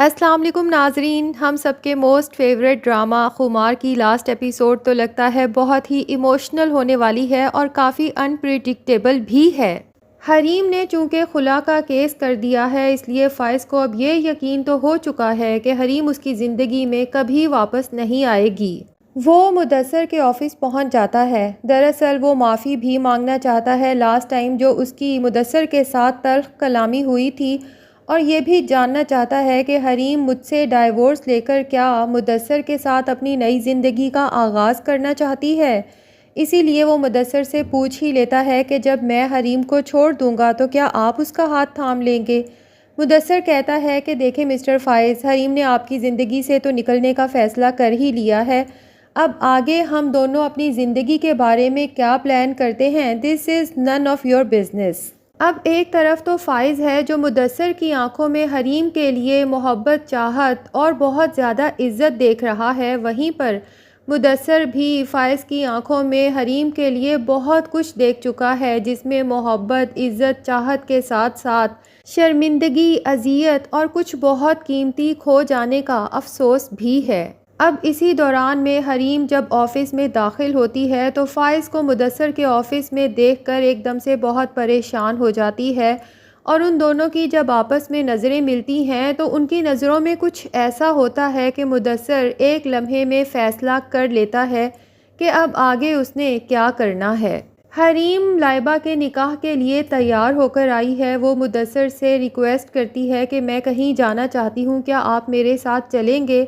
السلام علیکم ناظرین، ہم سب کے موسٹ فیوریٹ ڈرامہ خمار کی لاسٹ ایپیسوڈ تو لگتا ہے بہت ہی ایموشنل ہونے والی ہے اور کافی انپریڈکٹیبل بھی ہے۔ حریم نے چونکہ خلا کا کیس کر دیا ہے، اس لیے فائز کو اب یہ یقین تو ہو چکا ہے کہ حریم اس کی زندگی میں کبھی واپس نہیں آئے گی۔ وہ مدثر کے آفس پہنچ جاتا ہے۔ دراصل وہ معافی بھی مانگنا چاہتا ہے لاسٹ ٹائم جو اس کی مدثر کے ساتھ تلخ کلامی ہوئی تھی، اور یہ بھی جاننا چاہتا ہے کہ حریم مجھ سے ڈائیورس لے کر کیا مدثر کے ساتھ اپنی نئی زندگی کا آغاز کرنا چاہتی ہے۔ اسی لیے وہ مدثر سے پوچھ ہی لیتا ہے کہ جب میں حریم کو چھوڑ دوں گا تو کیا آپ اس کا ہاتھ تھام لیں گے؟ مدثر کہتا ہے کہ دیکھیں مسٹر فائز، حریم نے آپ کی زندگی سے تو نکلنے کا فیصلہ کر ہی لیا ہے، اب آگے ہم دونوں اپنی زندگی کے بارے میں کیا پلان کرتے ہیں، دس از نن آف یور بزنس۔ اب ایک طرف تو فائز ہے جو مدثر کی آنکھوں میں حریم کے لیے محبت، چاہت اور بہت زیادہ عزت دیکھ رہا ہے، وہیں پر مدثر بھی فائز کی آنکھوں میں حریم کے لیے بہت کچھ دیکھ چکا ہے، جس میں محبت، عزت، چاہت کے ساتھ ساتھ شرمندگی، اذیت اور کچھ بہت قیمتی کھو جانے کا افسوس بھی ہے۔ اب اسی دوران میں حریم جب آفس میں داخل ہوتی ہے تو فائز کو مدثر کے آفس میں دیکھ کر ایک دم سے بہت پریشان ہو جاتی ہے، اور ان دونوں کی جب آپس میں نظریں ملتی ہیں تو ان کی نظروں میں کچھ ایسا ہوتا ہے کہ مدثر ایک لمحے میں فیصلہ کر لیتا ہے کہ اب آگے اس نے کیا کرنا ہے۔ حریم لائبہ کے نکاح کے لیے تیار ہو کر آئی ہے، وہ مدثر سے ریکویسٹ کرتی ہے کہ میں کہیں جانا چاہتی ہوں، کیا آپ میرے ساتھ چلیں گے؟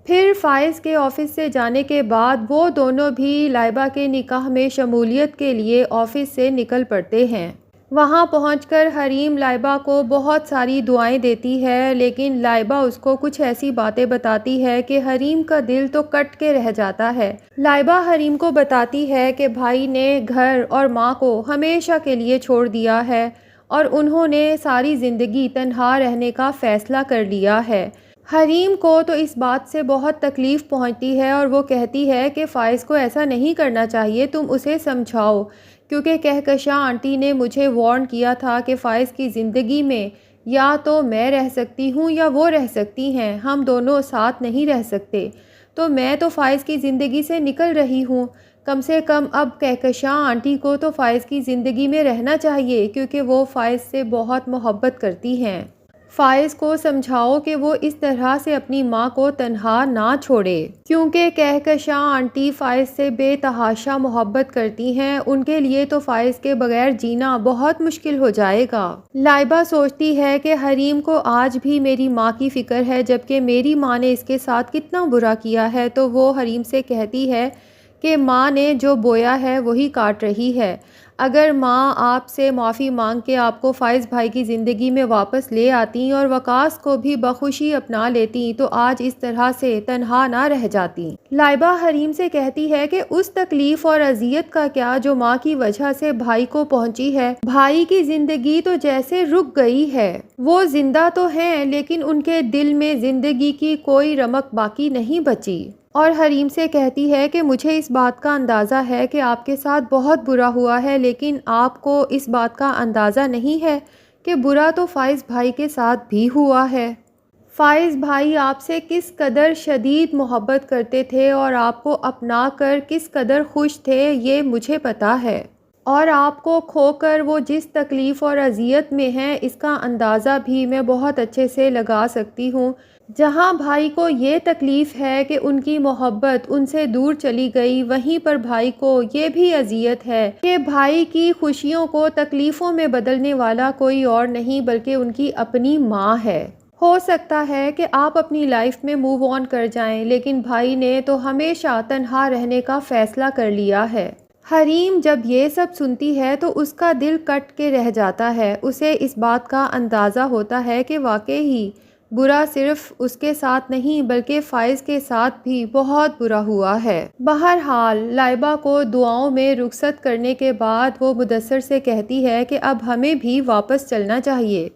پھر فائز کے آفس سے جانے کے بعد وہ دونوں بھی لائبہ کے نکاح میں شمولیت کے لیے آفس سے نکل پڑتے ہیں۔ وہاں پہنچ کر حریم لائبہ کو بہت ساری دعائیں دیتی ہے، لیکن لائبہ اس کو کچھ ایسی باتیں بتاتی ہے کہ حریم کا دل تو کٹ کے رہ جاتا ہے۔ لائبہ حریم کو بتاتی ہے کہ بھائی نے گھر اور ماں کو ہمیشہ کے لیے چھوڑ دیا ہے اور انہوں نے ساری زندگی تنہا رہنے کا فیصلہ کر لیا ہے۔ حریم کو تو اس بات سے بہت تکلیف پہنچتی ہے اور وہ کہتی ہے کہ فائز کو ایسا نہیں کرنا چاہیے، تم اسے سمجھاؤ، کیونکہ کہکشاں آنٹی نے مجھے وارن کیا تھا کہ فائز کی زندگی میں یا تو میں رہ سکتی ہوں یا وہ رہ سکتی ہیں، ہم دونوں ساتھ نہیں رہ سکتے، تو میں تو فائز کی زندگی سے نکل رہی ہوں۔ کم سے کم اب کہکشاں آنٹی کو تو فائز کی زندگی میں رہنا چاہیے، کیونکہ وہ فائز سے بہت محبت کرتی ہیں۔ فائز کو سمجھاؤ کہ وہ اس طرح سے اپنی ماں کو تنہا نہ چھوڑے، کیونکہ کہکشاں آنٹی فائز سے بے تحاشا محبت کرتی ہیں، ان کے لیے تو فائز کے بغیر جینا بہت مشکل ہو جائے گا۔ لائبہ سوچتی ہے کہ حریم کو آج بھی میری ماں کی فکر ہے، جبکہ میری ماں نے اس کے ساتھ کتنا برا کیا ہے، تو وہ حریم سے کہتی ہے کہ ماں نے جو بویا ہے وہی کاٹ رہی ہے، اگر ماں آپ سے معافی مانگ کے آپ کو فائز بھائی کی زندگی میں واپس لے آتی اور وقاص کو بھی بخوشی اپنا لیتی تو آج اس طرح سے تنہا نہ رہ جاتی۔ لائبہ حریم سے کہتی ہے کہ اس تکلیف اور اذیت کا کیا جو ماں کی وجہ سے بھائی کو پہنچی ہے، بھائی کی زندگی تو جیسے رک گئی ہے، وہ زندہ تو ہیں لیکن ان کے دل میں زندگی کی کوئی رمق باقی نہیں بچی۔ اور حریم سے کہتی ہے کہ مجھے اس بات کا اندازہ ہے کہ آپ کے ساتھ بہت برا ہوا ہے، لیکن آپ کو اس بات کا اندازہ نہیں ہے کہ برا تو فائز بھائی کے ساتھ بھی ہوا ہے۔ فائز بھائی آپ سے کس قدر شدید محبت کرتے تھے اور آپ کو اپنا کر کس قدر خوش تھے، یہ مجھے پتا ہے، اور آپ کو کھو کر وہ جس تکلیف اور اذیت میں ہیں اس کا اندازہ بھی میں بہت اچھے سے لگا سکتی ہوں۔ جہاں بھائی کو یہ تکلیف ہے کہ ان کی محبت ان سے دور چلی گئی، وہیں پر بھائی کو یہ بھی اذیت ہے کہ بھائی کی خوشیوں کو تکلیفوں میں بدلنے والا کوئی اور نہیں بلکہ ان کی اپنی ماں ہے۔ ہو سکتا ہے کہ آپ اپنی لائف میں موو آن کر جائیں، لیکن بھائی نے تو ہمیشہ تنہا رہنے کا فیصلہ کر لیا ہے۔ حریم جب یہ سب سنتی ہے تو اس کا دل کٹ کے رہ جاتا ہے، اسے اس بات کا اندازہ ہوتا ہے کہ واقعی برا صرف اس کے ساتھ نہیں بلکہ فائز کے ساتھ بھی بہت برا ہوا ہے۔ بہرحال لائبہ کو دعاؤں میں رخصت کرنے کے بعد وہ مدثر سے کہتی ہے کہ اب ہمیں بھی واپس چلنا چاہیے۔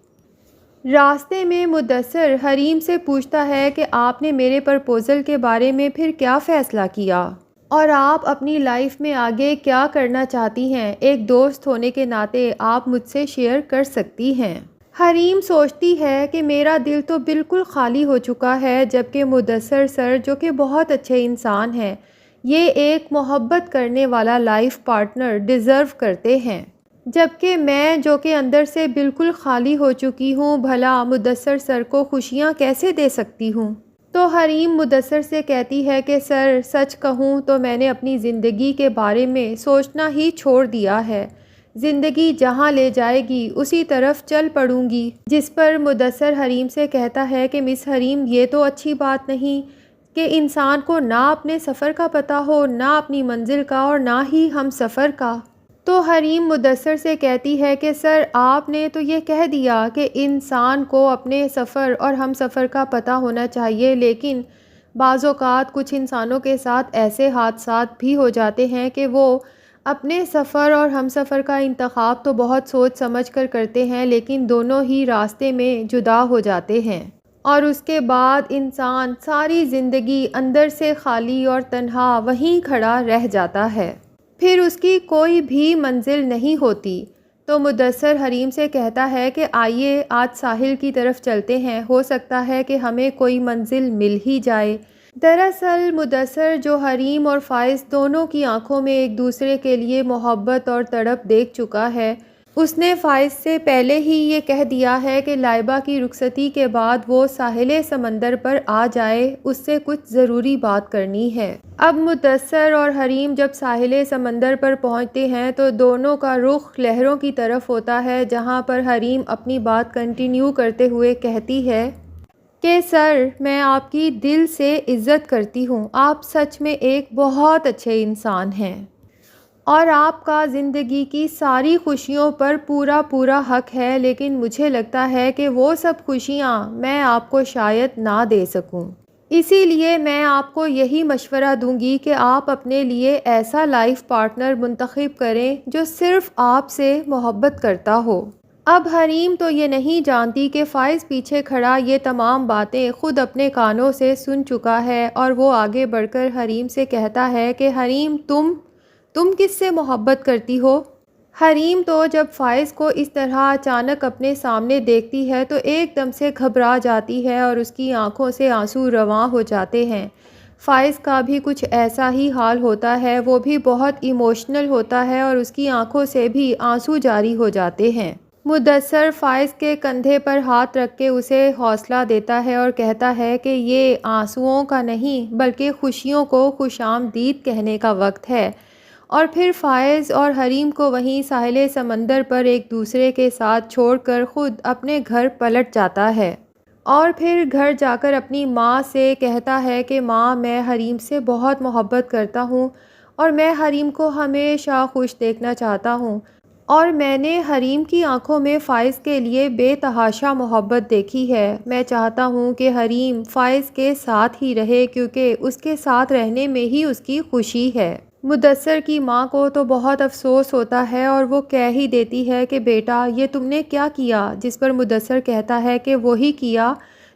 راستے میں مدثر حریم سے پوچھتا ہے کہ آپ نے میرے پرپوزل کے بارے میں پھر کیا فیصلہ کیا اور آپ اپنی لائف میں آگے کیا کرنا چاہتی ہیں، ایک دوست ہونے کے ناطے آپ مجھ سے شیئر کر سکتی ہیں۔ حریم سوچتی ہے کہ میرا دل تو بالکل خالی ہو چکا ہے، جبکہ مدثر سر جو کہ بہت اچھے انسان ہیں، یہ ایک محبت کرنے والا لائف پارٹنر ڈیزرو کرتے ہیں، جبکہ میں جو کہ اندر سے بالکل خالی ہو چکی ہوں، بھلا مدثر سر کو خوشیاں کیسے دے سکتی ہوں؟ تو حریم مدثر سے کہتی ہے کہ سر، سچ کہوں تو میں نے اپنی زندگی کے بارے میں سوچنا ہی چھوڑ دیا ہے، زندگی جہاں لے جائے گی اسی طرف چل پڑوں گی۔ جس پر مدثر حریم سے کہتا ہے کہ مس حریم، یہ تو اچھی بات نہیں کہ انسان کو نہ اپنے سفر کا پتہ ہو، نہ اپنی منزل کا، اور نہ ہی ہم سفر کا۔ تو حریم مدثر سے کہتی ہے کہ سر، آپ نے تو یہ کہہ دیا کہ انسان کو اپنے سفر اور ہم سفر کا پتہ ہونا چاہیے، لیکن بعض اوقات کچھ انسانوں کے ساتھ ایسے حادثات بھی ہو جاتے ہیں کہ وہ اپنے سفر اور ہم سفر کا انتخاب تو بہت سوچ سمجھ کر کرتے ہیں، لیکن دونوں ہی راستے میں جدا ہو جاتے ہیں، اور اس کے بعد انسان ساری زندگی اندر سے خالی اور تنہا وہیں کھڑا رہ جاتا ہے، پھر اس کی کوئی بھی منزل نہیں ہوتی۔ تو مدثر حریم سے کہتا ہے کہ آئیے آج ساحل کی طرف چلتے ہیں، ہو سکتا ہے کہ ہمیں کوئی منزل مل ہی جائے۔ دراصل مدثر جو حریم اور فائز دونوں کی آنکھوں میں ایک دوسرے کے لیے محبت اور تڑپ دیکھ چکا ہے، اس نے فائز سے پہلے ہی یہ کہہ دیا ہے کہ لائبہ کی رخصتی کے بعد وہ ساحل سمندر پر آ جائے، اس سے کچھ ضروری بات کرنی ہے۔ اب مدثر اور حریم جب ساحل سمندر پر پہنچتے ہیں تو دونوں کا رخ لہروں کی طرف ہوتا ہے، جہاں پر حریم اپنی بات کنٹینیو کرتے ہوئے کہتی ہے کہ سر، میں آپ کی دل سے عزت کرتی ہوں، آپ سچ میں ایک بہت اچھے انسان ہیں، اور آپ کا زندگی کی ساری خوشیوں پر پورا حق ہے، لیکن مجھے لگتا ہے کہ وہ سب خوشیاں میں آپ کو شاید نہ دے سکوں، اسی لیے میں آپ کو یہی مشورہ دوں گی کہ آپ اپنے لیے ایسا لائف پارٹنر منتخب کریں جو صرف آپ سے محبت کرتا ہو۔ اب حریم تو یہ نہیں جانتی کہ فائز پیچھے کھڑا یہ تمام باتیں خود اپنے کانوں سے سن چکا ہے، اور وہ آگے بڑھ کر حریم سے کہتا ہے کہ حریم، تم کس سے محبت کرتی ہو؟ حریم تو جب فائز کو اس طرح اچانک اپنے سامنے دیکھتی ہے تو ایک دم سے گھبرا جاتی ہے، اور اس کی آنکھوں سے آنسو رواں ہو جاتے ہیں۔ فائز کا بھی کچھ ایسا ہی حال ہوتا ہے، وہ بھی بہت ایموشنل ہوتا ہے، اور اس کی آنکھوں سے بھی آنسو جاری ہو جاتے ہیں۔ مدثر فائز کے کندھے پر ہاتھ رکھ کے اسے حوصلہ دیتا ہے اور کہتا ہے کہ یہ آنسوؤں کا نہیں بلکہ خوشیوں کو خوش آمدید کہنے کا وقت ہے، اور پھر فائز اور حریم کو وہیں ساحل سمندر پر ایک دوسرے کے ساتھ چھوڑ کر خود اپنے گھر پلٹ جاتا ہے، اور پھر گھر جا کر اپنی ماں سے کہتا ہے کہ ماں، میں حریم سے بہت محبت کرتا ہوں، اور میں حریم کو ہمیشہ خوش دیکھنا چاہتا ہوں، اور میں نے حریم کی آنکھوں میں فائز کے لیے بے تحاشا محبت دیکھی ہے۔ میں چاہتا ہوں کہ حریم فائز کے ساتھ ہی رہے، کیونکہ اس کے ساتھ رہنے میں ہی اس کی خوشی ہے۔ مدثر کی ماں کو تو بہت افسوس ہوتا ہے، اور وہ کہہ ہی دیتی ہے کہ بیٹا، یہ تم نے کیا کیا؟ جس پر مدثر کہتا ہے کہ وہی کیا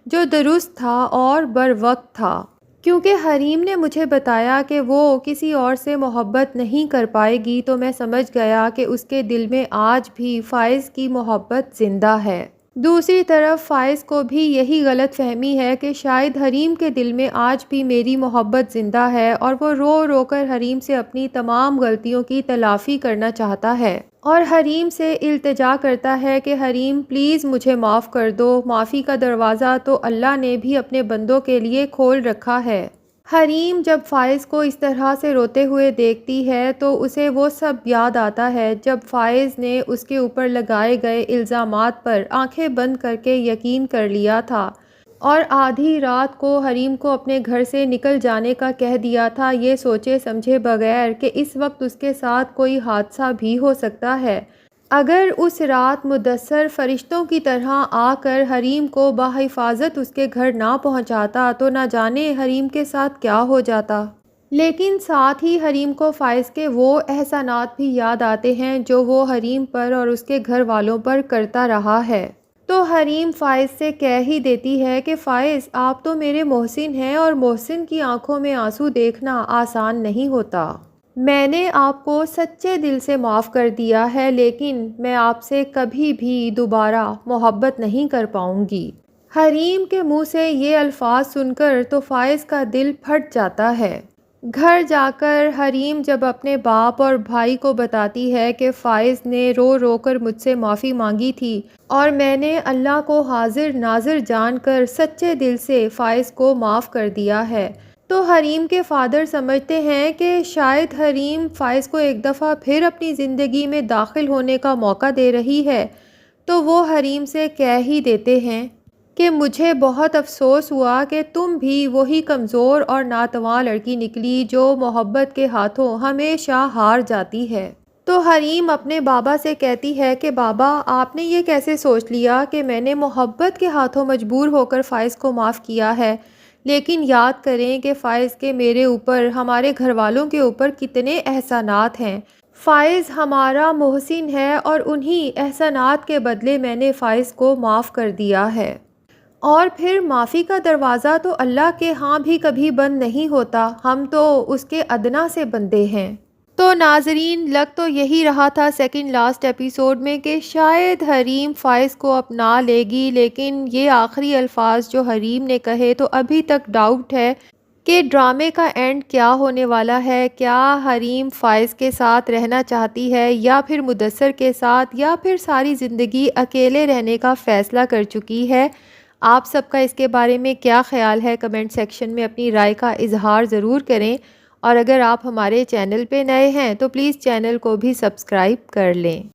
جو درست تھا اور بروقت تھا، کیونکہ حریم نے مجھے بتایا کہ وہ کسی اور سے محبت نہیں کر پائے گی، تو میں سمجھ گیا کہ اس کے دل میں آج بھی فائز کی محبت زندہ ہے۔ دوسری طرف فائز کو بھی یہی غلط فہمی ہے کہ شاید حریم کے دل میں آج بھی میری محبت زندہ ہے، اور وہ رو رو کر حریم سے اپنی تمام غلطیوں کی تلافی کرنا چاہتا ہے، اور حریم سے التجا کرتا ہے کہ حریم، پلیز مجھے معاف کر دو، معافی کا دروازہ تو اللہ نے بھی اپنے بندوں کے لیے کھول رکھا ہے۔ حریم جب فائز کو اس طرح سے روتے ہوئے دیکھتی ہے تو اسے وہ سب یاد آتا ہے جب فائز نے اس کے اوپر لگائے گئے الزامات پر آنکھیں بند کر کے یقین کر لیا تھا، اور آدھی رات کو حریم کو اپنے گھر سے نکل جانے کا کہہ دیا تھا، یہ سوچے سمجھے بغیر کہ اس وقت اس کے ساتھ کوئی حادثہ بھی ہو سکتا ہے۔ اگر اس رات مدثر فرشتوں کی طرح آ کر حریم کو بحفاظت اس کے گھر نہ پہنچاتا تو نہ جانے حریم کے ساتھ کیا ہو جاتا۔ لیکن ساتھ ہی حریم کو فائز کے وہ احسانات بھی یاد آتے ہیں جو وہ حریم پر اور اس کے گھر والوں پر کرتا رہا ہے۔ تو حریم فائز سے کہہ ہی دیتی ہے کہ فائز، آپ تو میرے محسن ہیں، اور محسن کی آنکھوں میں آنسو دیکھنا آسان نہیں ہوتا۔ میں نے آپ کو سچے دل سے معاف کر دیا ہے، لیکن میں آپ سے کبھی بھی دوبارہ محبت نہیں کر پاؤں گی۔ حریم کے منہ سے یہ الفاظ سن کر تو فائز کا دل پھٹ جاتا ہے۔ گھر جا کر حریم جب اپنے باپ اور بھائی کو بتاتی ہے کہ فائز نے رو رو کر مجھ سے معافی مانگی تھی اور میں نے اللہ کو حاضر ناظر جان کر سچے دل سے فائز کو معاف کر دیا ہے، تو حریم کے فادر سمجھتے ہیں کہ شاید حریم فائز کو ایک دفعہ پھر اپنی زندگی میں داخل ہونے کا موقع دے رہی ہے، تو وہ حریم سے کہہ ہی دیتے ہیں کہ مجھے بہت افسوس ہوا کہ تم بھی وہی کمزور اور ناتواں لڑکی نکلی جو محبت کے ہاتھوں ہمیشہ ہار جاتی ہے۔ تو حریم اپنے بابا سے کہتی ہے کہ بابا، آپ نے یہ کیسے سوچ لیا کہ میں نے محبت کے ہاتھوں مجبور ہو کر فائز کو معاف کیا ہے؟ لیکن یاد کریں کہ فائز کے میرے اوپر، ہمارے گھر والوں کے اوپر کتنے احسانات ہیں۔ فائز ہمارا محسن ہے اور انہی احسانات کے بدلے میں نے فائز کو معاف کر دیا ہے۔ اور پھر معافی کا دروازہ تو اللہ کے ہاں بھی کبھی بند نہیں ہوتا، ہم تو اس کے ادنا سے بندے ہیں۔ تو ناظرین، لگ تو یہی رہا تھا سیکنڈ لاسٹ ایپیسوڈ میں کہ شاید حریم فائز کو اپنا لے گی، لیکن یہ آخری الفاظ جو حریم نے کہے تو ابھی تک ڈاؤٹ ہے کہ ڈرامے کا اینڈ کیا ہونے والا ہے۔ کیا حریم فائز کے ساتھ رہنا چاہتی ہے یا پھر مدثر کے ساتھ، یا پھر ساری زندگی اکیلے رہنے کا فیصلہ کر چکی ہے؟ آپ سب کا اس کے بارے میں کیا خیال ہے؟ کمنٹ سیکشن میں اپنی رائے کا اظہار ضرور کریں، اور اگر آپ ہمارے چینل پہ نئے ہیں تو پلیز چینل کو بھی سبسکرائب کر لیں۔